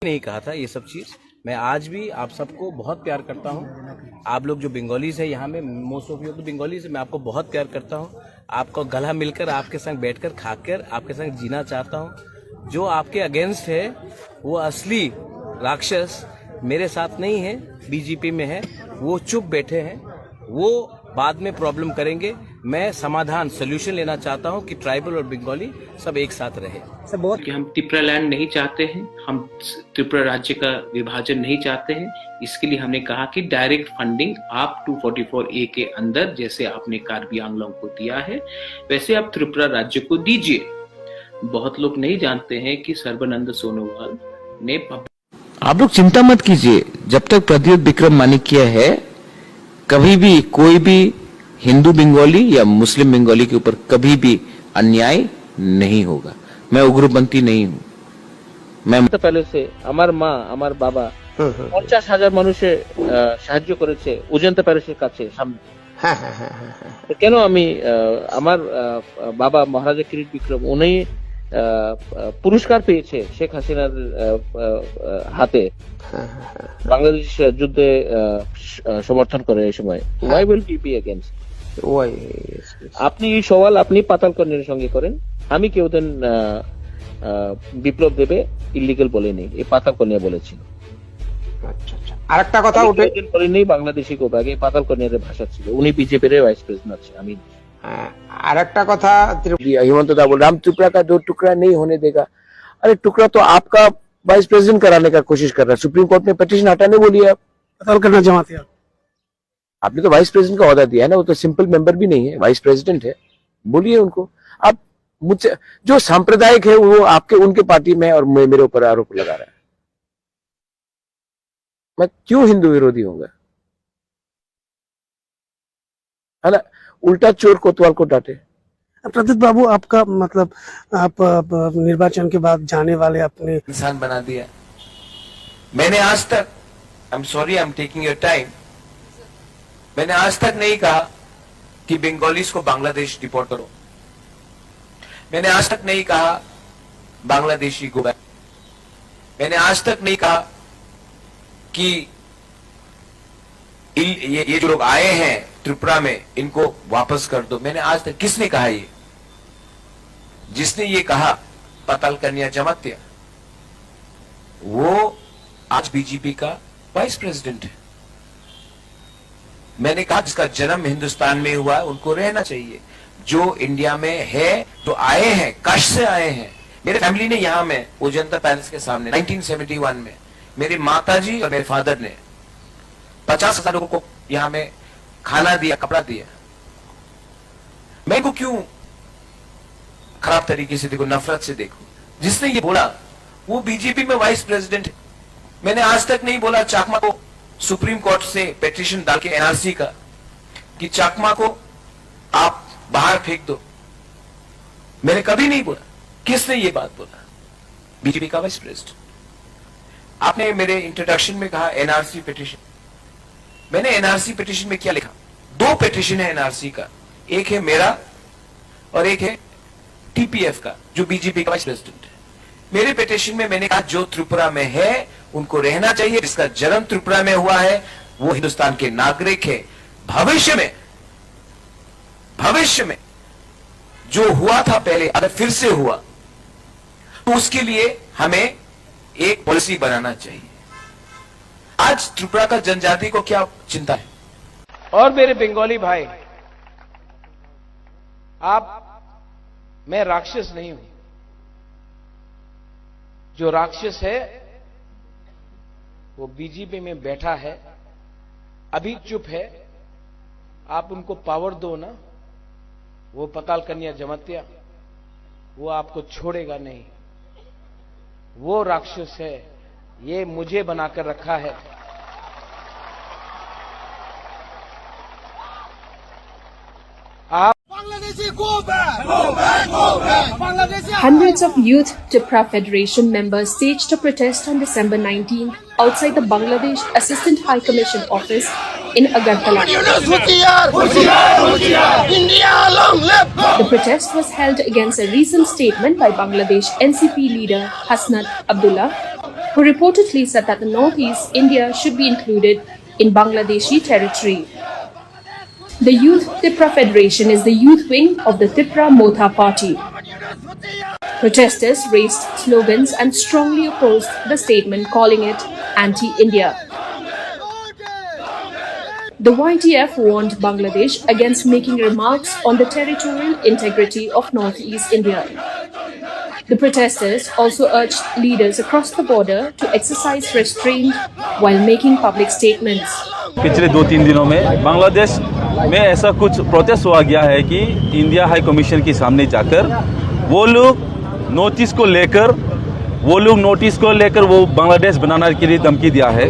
नहीं कहा था ये सब चीज़। मैं आज भी आप सबको बहुत प्यार करता हूँ। आप लोग जो बंगालीज है यहाँ में, मोस्ट ऑफ यू तो बंगालीज है, मैं आपको बहुत प्यार करता हूँ। आपको गला मिलकर, आपके संग बैठकर, खाकर आपके संग जीना चाहता हूँ। जो आपके अगेंस्ट है वो असली राक्षस मेरे साथ नहीं है, बीजेपी में है। वो चुप बैठे हैं, वो बाद में प्रॉब्लम करेंगे। मैं समाधान, सोल्यूशन लेना चाहता हूं कि ट्राइबल और बंगाली सब एक साथ रहे। सर बहुत कि हम त्रिपुरा लैंड नहीं चाहते हैं, हम त्रिपुरा राज्य का विभाजन नहीं चाहते हैं। इसके लिए हमने कहा कि डायरेक्ट फंडिंग आप 244A के अंदर, जैसे आपने कार्बी आंगलों को दिया है वैसे आप त्रिपुरा राज्य को दीजिए। बहुत लोग नहीं जानते हैं कि सर्बानंद सोनोवाल ने, आप लोग चिंता मत कीजिए, जब तक प्रद्युत विक्रम मानिक्य है कभी भी कोई भी हिंदू बंगाली या मुस्लिम बंगाली के ऊपर कभी भी अन्याय नहीं होगा। मैं उग्रपंथी नहीं हूँ। मैं पहले से আমার মা আমার বাবা 50,000 মানুষের সাহায্য করেছে অজন্তা প্যালেসের কাছে সামনে। কেন আমি আমার বাবা মহারাজা কিরিট বিক্রম উনি পুরস্কার পেয়েছে শেখ হাসিনার হাতে বাংলাদেশ যুদ্ধে সমর্থন করে এই সময়। why will we be against? আপনি এই সওয়াল আপনি পাতাল কর্ণের সঙ্গে করেন। আমি কেউ দেন বিপ্লব দেবে ইলিগাল বলেনি, এই পাতাল কর্ণিয়া বলেছিল। আরেকটা কথা উঠে বলেনি বাংলাদেশি কো আগে পাতাল কর্ণিয়ার ভাষা ছিল। উনি বিজেপির ভাইস প্রেসিডেন্ট আছে। আমি আরেকটা কথা हेमंत दा बोल रहा हम त्रिपुरा का 2 टुकड़ा नहीं होने देगा। अरे टुकड़ा तो आपका वाइस प्रेसिडेंट कराने का कोशिश कर रहा है। सुप्रीम कोर्ट ने पिटीशन हटाने बोली है। पताल करना जमात है। आपने तो वाइस प्रेसिडेंट का ओहदा दिया है ना, वो तो सिंपल मेंबर भी नहीं है, वाइस प्रेसिडेंट है। बोलिए उनको। आप मुझसे जो सांप्रदायिक है वो आपके उनके पार्टी में और मेरे ऊपर आरोप लगा रहा है। मैं क्यों हिंदू विरोधी होऊंगा? है ना, उल्टा चोर कोतवाल को डांटे। प्रदीप बाबू, आपका मतलब आप निर्वाचन के बाद जाने वाले अपने इंसान बना दिया। मैंने आज तक, I am sorry, I am taking your time, मैंने आज तक नहीं कहा कि बंगालीज को बांग्लादेश डिपोर्ट करो। मैंने आज तक नहीं कहा बांग्लादेशी गो बैक। मैंने आज तक नहीं कहा कि ये जो लोग आए हैं त्रिपुरा में इनको वापस कर दो। मैंने आज तक, किसने कहा ये? जिसने ये कहा पताल कन्या जमात्या, वो आज बीजेपी का वाइस प्रेसिडेंट है। मैंने कहा जिसका जन्म हिंदुस्तान में हुआ उनको रहना चाहिए। जो इंडिया में है, जो आए हैं, कष्ट से आए हैं। मेरे फैमिली ने यहां में अजंता पैलेस के सामने 1971 में मेरी माताजी और मेरे फादर ने 50,000 लोगों को यहां में खाना दिया, कपड़ा दिया। मैं को क्यों खराब तरीके से देखो, नफरत से देखो? जिसने ये बोला वो बीजेपी में वाइस प्रेसिडेंट है। मैंने आज तक नहीं बोला चाकमा को सुप्रीम कोर्ट से पिटीशन डाल के एनआरसी का कि चाकमा को आप बाहर फेंक दो। मैंने कभी नहीं बोला। किसने ये बात बोला? बीजेपी का वाइस प्रेसिडेंट। आपने मेरे इंट्रोडक्शन में कहा एनआरसी पिटीशन। मैंने एनआरसी पिटीशन में क्या लिखा? 2 पिटीशन है एनआरसी का, एक है मेरा और एक है टीपीएफ का, जो बीजेपी का वाइस प्रेसिडेंट है। मेरे पिटीशन में मैंने कहा जो त्रिपुरा में है उनको रहना चाहिए, जिसका जन्म त्रिपुरा में हुआ है वो हिंदुस्तान के नागरिक है। भविष्य में जो हुआ था पहले अगर फिर से हुआ तो उसके लिए हमें एक पॉलिसी बनाना चाहिए। आज त्रिपुरा का जनजाति को क्या चिंता है? और मेरे बंगाली भाई, मैं राक्षस नहीं हूं। जो राक्षस है वो बीजेपी में बैठा है, अभी चुप है। आप उनको पावर दो ना, वो पताल कन्या जमात्या, वो आपको छोड़ेगा नहीं। वो राक्षस है, ये मुझे बनाकर रखा है। Hundreds of Youth Tripura Federation members staged a protest on December 19th outside the Bangladesh Assistant High Commission office in Agartala. The protest was held against a recent statement by Bangladesh NCP leader Hasnat Abdullah who reportedly said that the Northeast India should be included in Bangladeshi territory. The Youth Tipra Federation is the youth wing of the Tipra Motha party. Protesters raised slogans and strongly opposed the statement, calling it anti-India. The YTF warned Bangladesh against making remarks on the territorial integrity of Northeast India. The protesters also urged leaders across the border to exercise restraint while making public statements. पिछले 2-3 दिनों में बांग्लादेश में ऐसा कुछ protest हुआ गया है कि इंडिया हाई कमीशन के सामने जाकर वो लोग नोटिस को लेकर वो बांग्लादेश बनाने के लिए धमकी दिया है।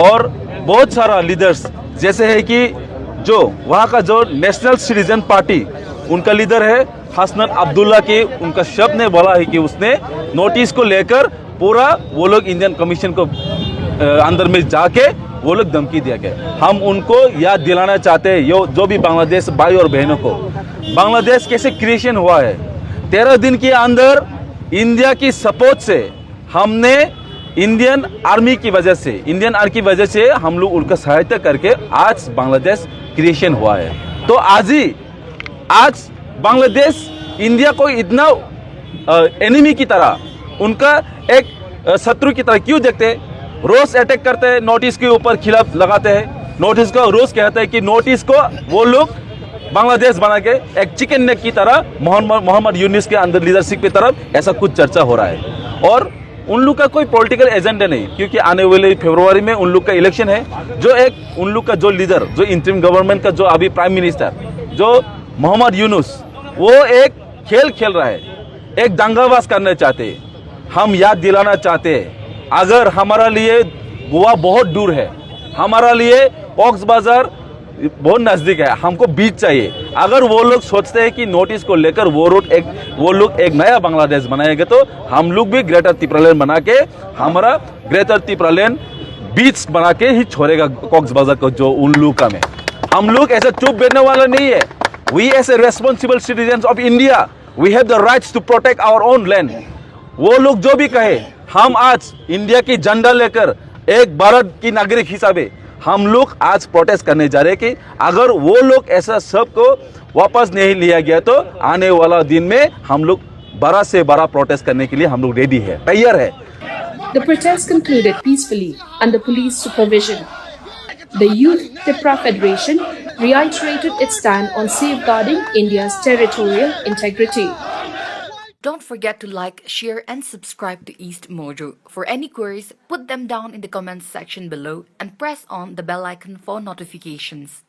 और बहुत सारा लीडर्स जैसे है कि जो वहाँ का जो नेशनल सिटीजन पार्टी उनका लीडर है हसनत अब्दुल्ला के उनका शब्द ने बोला है कि उसने नोटिस को लेकर पूरा वो लोग इंडियन कमीशन को अंदर में जाके वो लोग धमकी दिया गया। हम उनको याद दिलाना चाहते हैं जो भी बांग्लादेश भाई और बहनों को, बांग्लादेश कैसे क्रिएशन हुआ है। 13 दिन के अंदर इंडिया की सपोर्ट से हमने इंडियन आर्मी की वजह से हम लोग उनका सहायता करके आज बांग्लादेश क्रिएशन हुआ है। तो आज बांग्लादेश इंडिया को इतना एनिमी की तरह, उनका एक शत्रु की तरह क्यों देखते हैं? रोज अटैक करते हैं, नोटिस के ऊपर खिलाफ लगाते हैं, नोटिस को रोज कहते हैं कि नोटिस को वो लोग बांग्लादेश बना के एक चिकन नेक की तरह मोहम्मद यूनुस के अंदर लीडरशिप की तरफ ऐसा कुछ चर्चा हो रहा है। और उन लोग का कोई पॉलिटिकल एजेंडा नहीं, क्योंकि आने वाले फरवरी में उन लोग का इलेक्शन है। जो एक उन लोग का जो लीडर, जो इंटरिम गवर्नमेंट का जो अभी प्राइम मिनिस्टर जो मोहम्मद यूनुस, वो एक खेल खेल रहा है, एक दंगाबाज करना चाहते हैं। हम याद दिलाना चाहते हैं, अगर हमारा लिए गोवा बहुत दूर है, हमारा लिए कॉक्स बाजार बहुत नजदीक है, हमको बीच चाहिए। अगर वो लोग सोचते हैं कि नोटिस को लेकर वो लोग एक नया बांग्लादेश बनाएंगे, तो हम लोग भी ग्रेटर तिप्रालैंड बना के, हमारा ग्रेटर तिप्रालैंड बीच बना के ही छोड़ेगा कॉक्स बाजार को जो उन लोग का में। हम लोग ऐसा चुप बैठने वाला नहीं है। We as a responsible citizens of India, we have the rights to protect our own land. वो लोग जो भी कहे, हम आज इंडिया की झंडा लेकर एक भारत की नागरिक हिसाबे हम लोग आज प्रोटेस्ट करने जा रहे हैं कि अगर वो लोग ऐसा सब को वापस नहीं लिया गया तो आने वाला दिन में हम लोग बड़ा से बड़ा प्रोटेस्ट करने के लिए हम लोग रेडी है, तैयार है। The protest concluded peacefully under police supervision. The Youth Tipra Federation reiterated its stand on safeguarding India's territorial integrity. Don't forget to like, share and subscribe to East Mojo. For any queries, put them down in the comments section below and press on the bell icon for notifications.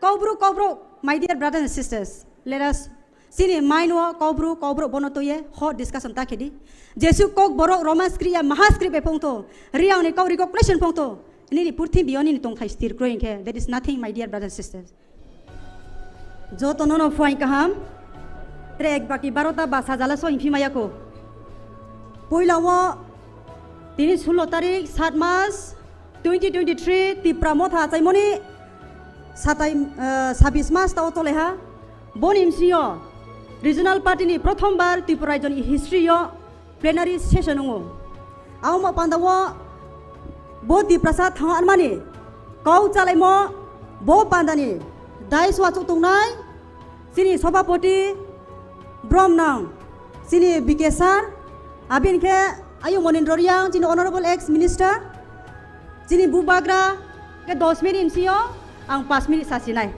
Kobro, my dear brothers and sisters, let us sini mainwa kobro bonotoye hot discussion takedi. Jesu kok borok romance kriya mahaskripe pongto riang ni kau recognition pongto ini purthi bioni ni tong thai stir growing ke. That is nothing, my dear brothers and sisters. Jo tonono fuai kaham trek baki barota basa jala so infimaya ko poilawo 16 tarik 7 March 2023 Tipra Motha chaimoni 26 March tao toleha bon imsio regional party ni prothom bar Tripura region history yo plenary session ngo awma pandawo bo Tiprasa thang armani kau chalai mo bo pandani dai swa chutungnai sini sabapati Bromnang sini Bikesar abin ke ayu monindro riang sini honorable ex minister sini Bubagra ke 10 minit imsio ang 5 minit sasinai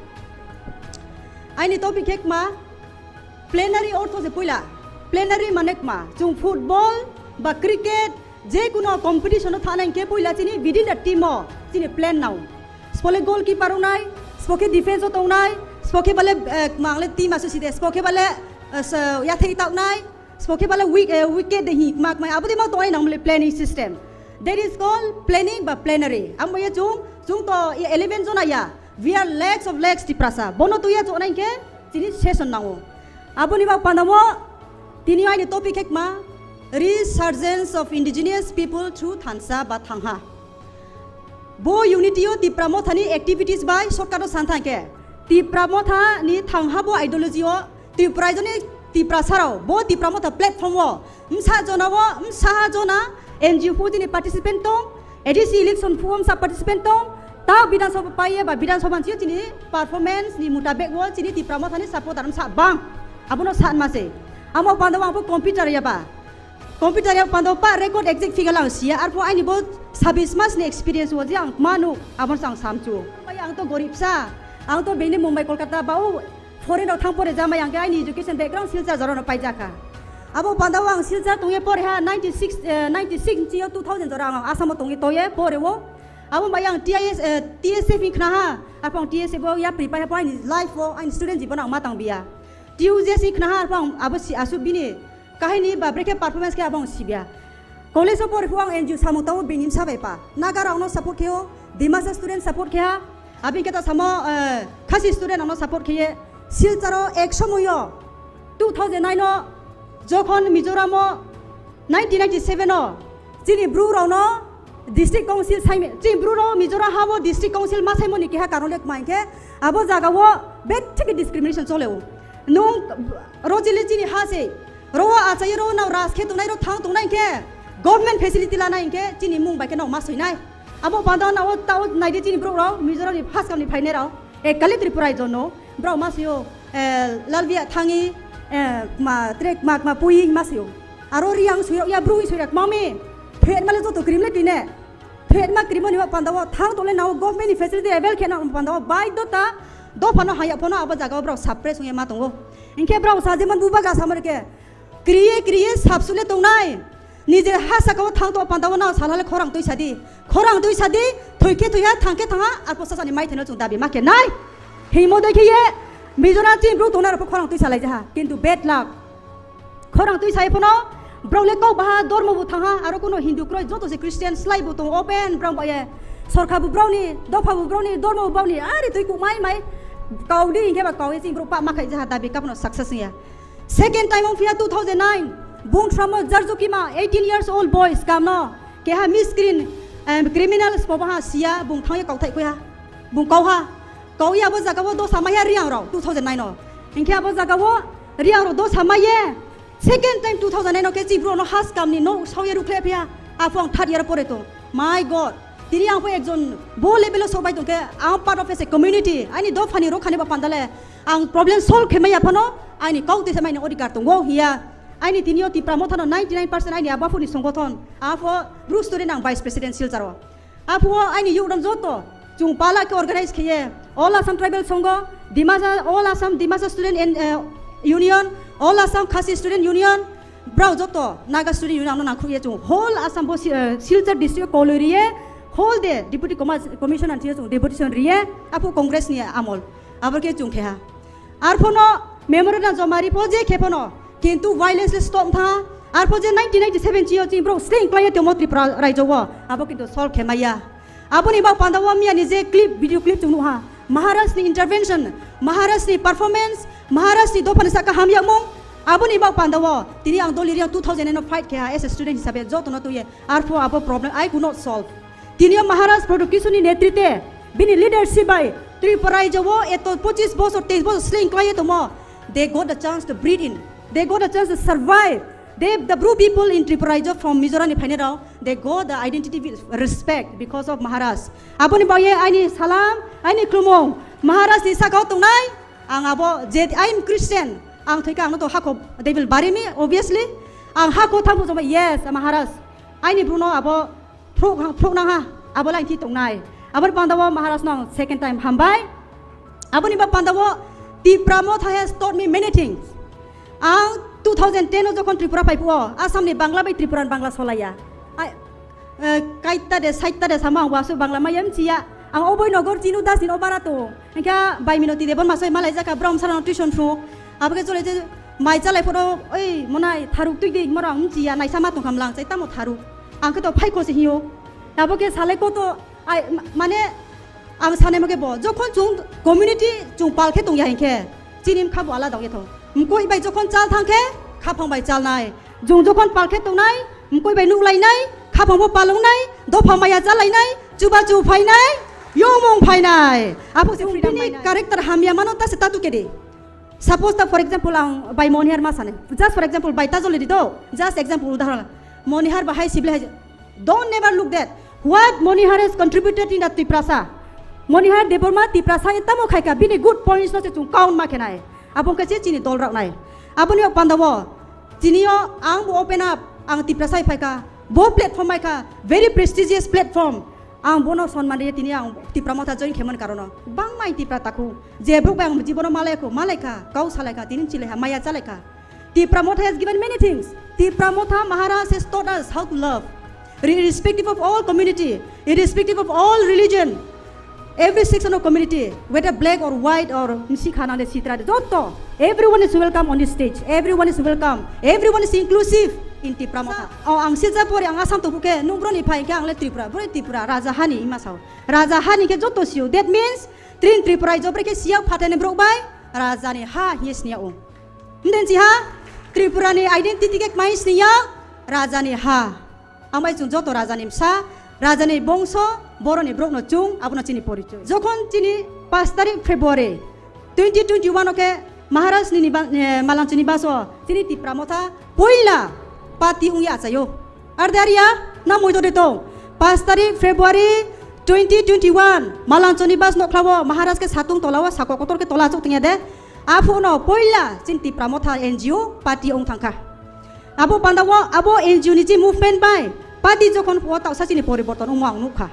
aini topik hek ma plenary ortho je poila plenary manek ma chung football ba cricket je kuno competition thanai ke poila sini within the team o sini plan now spole goalkeeper unai spoke defense otonai spoke bale mangle team asu side spoke bale ya thei tak nai spoke bale wicket de hi mak mai abudi ma toy nang planning system that is called planning ba plenary amoya chung to 11 zona ya we are legs of legs Tiprasa bono to ya zonai ke sini session nango abuni ba pandamo tini ai ni topic ek ma resurgence of indigenous people through Thansa ba Thangha bo unity o Tipra Motha ni activities by shortcut santhang ke Tipra Motha ni Thangha bo ideology o Tipra joni tipra sarau bo tipra mo ta platform wo msa jona NGO fu jini participant tong edisi election form sa participant tong ta bidan sabha paye ba bidan sabha chi jini performance ni mutabek wo jini tipra mo thani support aram sa bang abono san mase amo pandawa bo computer ya ba computer yang pandau pa record exact figure lang sia arpo ai ni bo 26 mas ni experience wo jang manu abon sang samchu mai ang to gorib sa ang to beni Mumbai Kolkata bau foreign ro thang pore jama yang ai ni education background silja jaro no pai jaka abo pandau ang silja tungye pore ha 96 chi 2000 jaro ang asam tungye toye pore wo abo bayang TSF ikna ha arpo TSF bo ya prepare po ai ni life wo ai student jibon ang matang bia TUJS ikna ha arpo abo si asu bini kahini ba breke performance ke abang sibia college por fuang NGO samutau benim sabai pa nagara ono support keo dimasa student support kya abin kita sama khasi student ono support kiye silcharo 100 moyo 2009 no jokhon Mizoram 1997 no jini bru rono district council saime jini bru ro Mizoram habo district council ma saimo ni ke karon lek main ke abo jaga wo bet discrimination choleo nung rojili jini hase rowa achai ro na ras khe tunai ro thang tunai ke government facility la nai ke chini mung ba ke no ma soinai abo banda na o ta nai de chini bro ro Mizoram ni first kam ni phaine ro e kali tripura jono bro ma sio lalvia thangi ma trek mak ma pui ma sio aro riang suyo ya bru suyo mami phet male to krim le tine phet ma krim ni panda wo thang to le na government ni facility level ke na panda wo bai do ta do phano haya phano aba jaga bro suppress nge ma tongo inke bro sajiman buba ga samar ke kriye sabsule tongnai nije hasakao thang to pandawa na salale khorang tuisadi thoike toya thangke thanga arpo sasani mai thena chung dabi make nai himo dekhe ye Mizoram team bro tona arpo khorang tuisalai ja kintu bad luck khorang tuisai phono bro le ko ba dormo bu thanga aro kono hindu kroi joto se christian slai bu tong open bro ba ye sorkha bu bro ni dofa bu bro ni dormo bu bro ni ari tui ku mai kaudi inge ba kawi sing bro pa makai ja dabi kapno success ya second time of year 2009 bung tramo jarjokima 18 years old boys kamno ke ha miscreen criminals po ha sia bung thang kau thai ko ha bung kau ha kau ya bo jaga bo do samaya riang ro 2009 no inke bo jaga bo riang ro do samaye second time 2009 no ke ji bro no has kam ni no sawe ru khle pya afong third year pore to my god tiri ang po ekjon bo level sobai to ke am part of a community ani do phani ro khane ba pandale ang problem solve khemaya phano ani kaute samai ni odikar to go hia ani tinio ti pramothano 99% ani abafu ni songgothon afo bru student ang vice president silcharo afo ani yudam joto chung pala ke organize khiye all Assam tribal songo dimasa all Assam dimasa student union all Assam khasi student union brau joto naga student union na khuye chung whole Assam bo silchar district koloriye whole de deputy commissioner tie chung deputation riye apu congress ni amol abarke chung kha arphono memorandum jomari poje khepono kintu violence stop tha arpoje 1997 chiyo chi bro staying klaya te motri raijo wa abo kintu solve khemaya aboni ba pandawa mi ani je clip video clip chung ha Maharashtra ni intervention Maharashtra ni performance Maharashtra ni dophan sa ka hamya mong aboni ba pandawa tiri ang doli riang 2009 fight kha as a student hisabe joto no to ye arpo abo problem I could not solve tini Maharashtra production ni netritwe bini leadership by Tripura jowo eto 25 bos or 23 bos sling klaya to mo they got the chance to breathe in they got a chance to survive the Bru people in Tripura from Mizoram ni phaine rao they got the identity with respect because of Maharashtra aboni ba ye ani salam ani klumong Maharashtra ni sakau tongnai ang abo je I am Christian ang thoika ang to hako they will bury me obviously ang hako thamu joma yes Maharashtra ani bruno abo phok na ha abo lai thi tongnai abor pandawo Maharashtra nang second time hambai aboni ba pandawo the Pramod has taught me many things ang 2010 jokon Tripura pai puo Assam ni Bangla bai Tripura Bangla solaya kaita de saita de sama wasu Bangla mayam chia ang oboi nogor chinu das din obarato enka bai minoti debon masoi malai jaka brom sala nutrition fu abke chole je mai chalai photo oi monai tharuk tui de morang chia nai sama tong kamlang chai tamo tharu ang to phai ko se hiyo abke salai ko to mane am sane make bo jokhon chung community chung palkhe tong ya hinke chinim khabu ala dong etho mkoi bai jokhon chal thangke khapang bai chal nai jung jokhon palkhe tong nai mkoi bai nu lai nai khapang bo palong nai do phamaya chal lai nai chuba chu phai nai yomong phai nai apu se freedom bai character hamya mano ta se tatu ke de suppose that for example ang by monihar masane just for example by tajol dito just example udaharan monihar bahai sible don't never look that what monihar has contributed in the Tiprasa monihar deborma Tiprasa etamo khaika bini good points no se chung count ma khenai abong ka che chini dol rak nai aboni ok pandawo jinio ang open up ang Tiprasa phaika bo platform mai ka very prestigious platform ang bono sonman re tini ang Tipra motha join kheman karono bang mai Tipra taku jebruk bang jibono malaika kau salaika tinin chile ha maya chalaika Tipra motha has given many things Tipra motha Maharaj has taught us how to love irrespective of all community irrespective of all religion every section of community whether black or white or msikhana de sitra jotto everyone is welcome on this stage everyone is welcome everyone is inclusive in Tipra motha ang sija pore ang asam to buke nungroni phai ke ang le Tripura raja hani imasau raja hani ke jotto siu that means trin Tripura jobre ke siak phatane brok bai raja ni ha yes nia o nden ji ha Tripura ni identity ke mai snia raja ni ha amai chung jotto raja ni sa raja ni bongso boro ni brok no chung abuna chini porichoy jokhon chini 5 tarik February 2021 oke Maharaj ni malang chini baso chini Tipra motha poila Pati ungi asayo. Ardaria na moi dore to. 5 tarik February 2021 Malanchoni bas no klawo Maharaj ke satung tolawa sako kotor ke tola chok tinga de. Apu no poila chin Tipra motha NGO party ong thangka. Abo pandawa abo NGO ni ji movement bai. Party jokhon po ta sa chini poriborton umang nukha.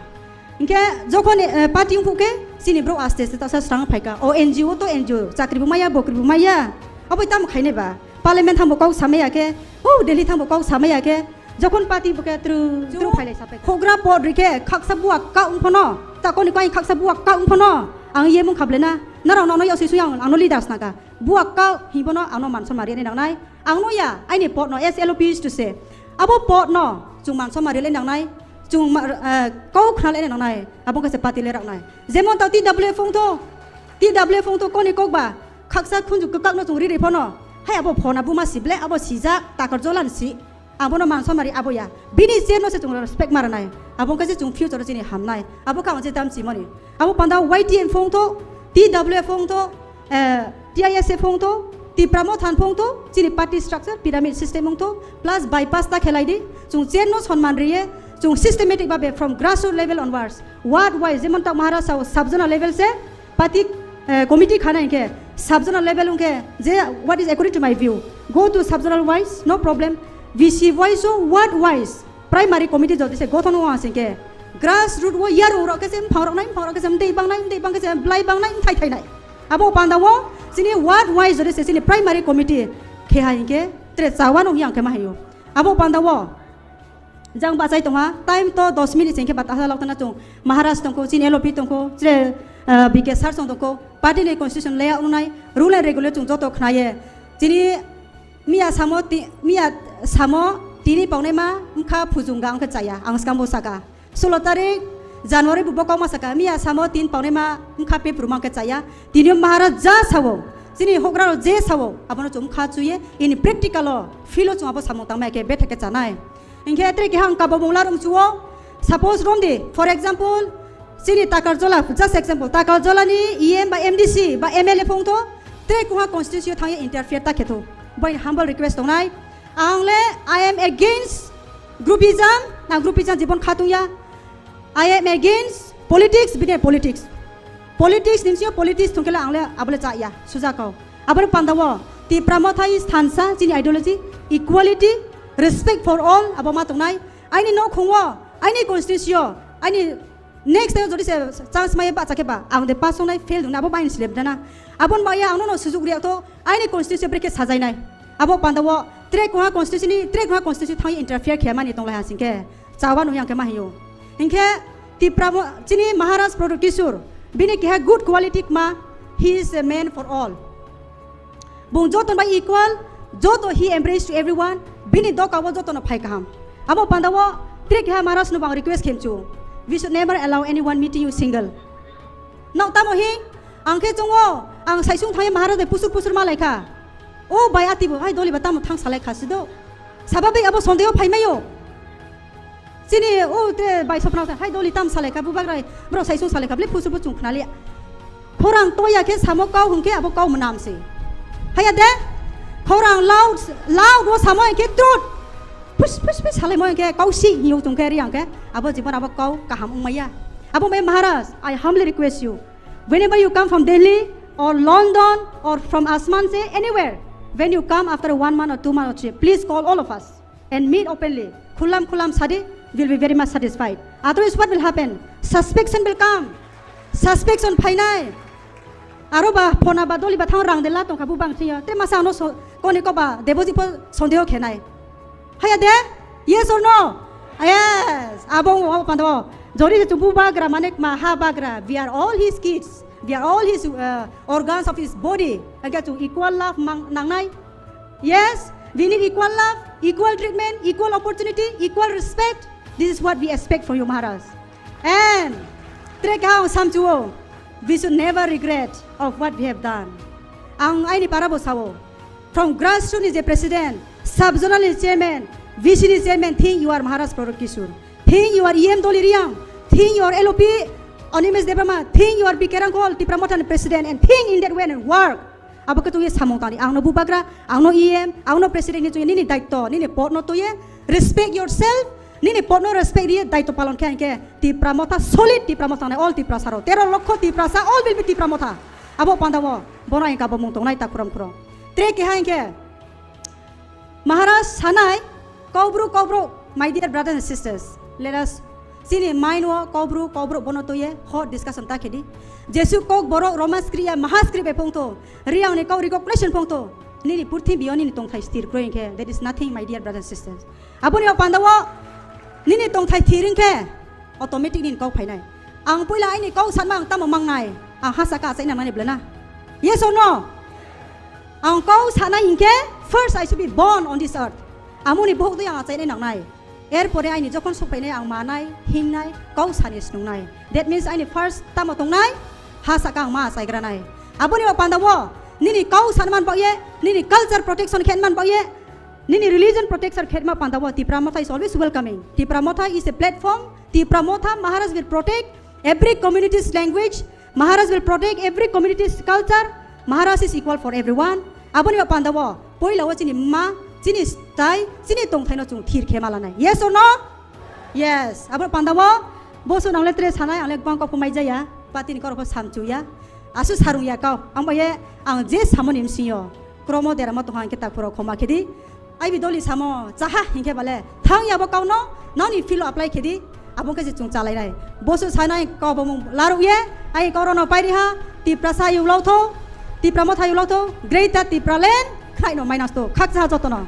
Inke jokhon party ung ke sini bro aste ta sa strang phaika. O NGO to NGO chakri bumaya bokri bumaya. Abo itam khaine ba. Parliament tham bokau samaya ke oh Delhi tham bokau samaya ke jokhon party boke tru phailai sape khogra pod rike khaksa buak ka ungphono ta koni kai khaksa buak ka ungphono ang yemung khablena narang no yo sisu yang ang no leaders naka buak ka hibono ang no manson mari ni nangnai ang no ya ai ni pod no SLP used to say abo pod no chung manson mari le nangnai chung kau khral le nangnai abo ka se party le raknai jemon ta TW phong to koni kokba khaksa khunju kakak no chung ri phono hai abo phona buma sible abo sija takar jolan si abo no manso mari abo ya bini se no se chung respect maranai abo ka se chung future chini hamnai abo ka je tam simoni abo panda YTN phong to TW phong to TIS phong to Tipra mothan phong to chini party structure pyramid system phong to plus bypass ta khelai di chung chen no sonman riye chung systematic babe from grassroots level onwards ward wise jemon ta Maharaj sub-zonal level se party committee khana ke sub-zonal level unke je what is according to my view go to sub-zonal wise no problem VC wise so ward wise primary committee jodi se gothon wa singke grassroots wo yar ro ke sem phang ke sem dei bang ke sem blai bang nai thai nai abo pandawo sini ward wise jodi se sini primary committee khe ha inke tre chawan ong yang ke ma hayo abo pandawo jang ba chai tonga time to 10 minute singke batah lautana chung Maharaj tongko chin LOP tongko tre BK sar song tongko party ni constitution layout unai rule and regulation chung joto khnaye chini miya samo tini paune ma mkha phujunga angka chaya angskam bosaka 16 tarik January buboko masaka miya samo tin paune ma mkha pe prumang ke chaya tini Maharaj ja sawo chini hograro je sawo abono chum kha chuye in practical filo chung abo samong tangma ke bethe ke chanai ingke tre ke hang ka bobongla rum chuo suppose romde for example sini takarjola just example takarjola ni EM by MDC by MLA phong to tre kuha constitution thang interfere ta kheto by humble request tongnai angle I am against groupism na groupism jibon khatuya I am against politics bine politics nimsio politics thongkela angle abole cha ya suja ko abor pandawo Tipra motha is thansa chini ideology equality respect for all aboma tongnai aini no khongwo aini constitution aini next time jodi se chance mai ba chakeba ang de pasong nai fail dungna abo bain slep dana abon ba ya ang no sujug ria to aini constitution breke sajai nai abo pandawo tre kuha constitution thang interfere khema ni tonglai hasingke chawa no yang ke ma hiyo ingke Tipra chini Maharaj Product bini ke good quality ma he is a man for all bung joton by equal joto he embrace to everyone bini do ka wo joton phai kaham abo pandawo tre ke Maharaj no bang request khemchu we should never allow anyone meeting you single now tamo hi angke chongo ang saisung thai Maharaj de pusur ma laika o bai atibo ai doli batam thang salai khasido sababe abo sondeo phai mayo sini o te bai sopna hai doli tam salai ka bubak rai bro saisung salai ka ble pusur chung khnali khorang toya ke samokau hungke abo kau manam se haya de khorang loud wo samoy ke trut push halai moy ke kau si hiu tung ke riang ke abo jibon abo kau kaham umaya abo me Maharaj, I humbly request you, whenever you come from Delhi or London or from Asmanse, anywhere, when you come after 1 month or 2 months trip, please call all of us and meet openly. Kulam sadi will be very much satisfied. Otherwise, what will happen? Suspicion will come. Suspicion painai. Aroba pona ba doli ba thang rang de la tong kabu bang sia. Te masa no so koni ko ba deboji po sondeo khenai. Haya de? Yes or no? Yes. Abong pando. Jori tu bagra manek maha bagra. We are all his kids. We are all his organs of his body. Aga to equal love nangnai. Yes. We need equal love, equal treatment, equal opportunity, equal respect. This is what we expect from you, Maharaj. And trekau samjuo. We should never regret of what we have done. Ang ay ni parabo sawo. From grassroots is the president, sub-zonal is chairman, VC is chairman. Think you are Maharaj Product Kishore. Think you are EM Doli Riang. Think you are LOP Onimes Debrama. Think you are Bikerangkol, Tipramotan president, and think in that way and work. Abo ketu ye samong tani. Ang no bubagra, ang no EM, ang no president ni tu ye nini daito, nini port no tu ye. Respect yourself. Nini port no respect dia daito palon kaya ke. Tipramota solid tipramota na all tiprasaro. Tero lokho tiprasa all will be tipramota. Abo pandawo. Bona yang kabo mung tong nai tak kuram. Tre ke hain ke. Maharaj sanai kobru, my dear brothers and sisters. Let us sini main wo kobru bono to ye hot discussion ta kedi. Jesu kok borok Roman skriya mahaskri be pongto. Riang ne kau recognition pongto. Nini purthi bioni ni tong thai stir growing ke. That is nothing, my dear brothers and sisters. Aboni wa pandawo nini tong thai thiring ke. Automatic nin kau phainai. Ang puila ai ni kau san mang tam mang nai. Ang hasaka sa ina mani blana. Yes or no? Ang kau sana inke first I should be born on this earth. Amuni bohok tu yang acai nai nang nai. Airport ai ni jokon sok nai ang manai hingnai kau sanis nung nai. That means ai ni first tamo tong nai hasaka ang ma sai granai. Aboni wa pandawo nini kau sanman ba ye nini culture protection khenman ba ye nini religion protection khenma pandawo Tipramotha is always welcoming. Tipramotha is a platform. Tipramotha Maharaj will protect every community's language. Maharaj will protect every community's culture. Maharaj is equal for everyone. Aboni wa pandawo poila wa chini ma chini stai chini tong thaino chung thir khemala nai. Yes or no? Yes. Aboni pandawo boso nang letre sanai ang lekbang ko pumai jaya patin ko ro samchu ya. Asu sarung ya kau ang baye ang je samonim siyo kromo dera ma tohan kita puro khoma khedi ai bidoli samo chaha hingke bale thang ya ba kau no ni filo apply khedi abong ke chung chalai rai bosu sanai ko bomung laru ye ai korono pai ri ha Tiprasa yu lau tho Tipramotha yu lau tho greater Tipralen khai no minus to khak cha jotono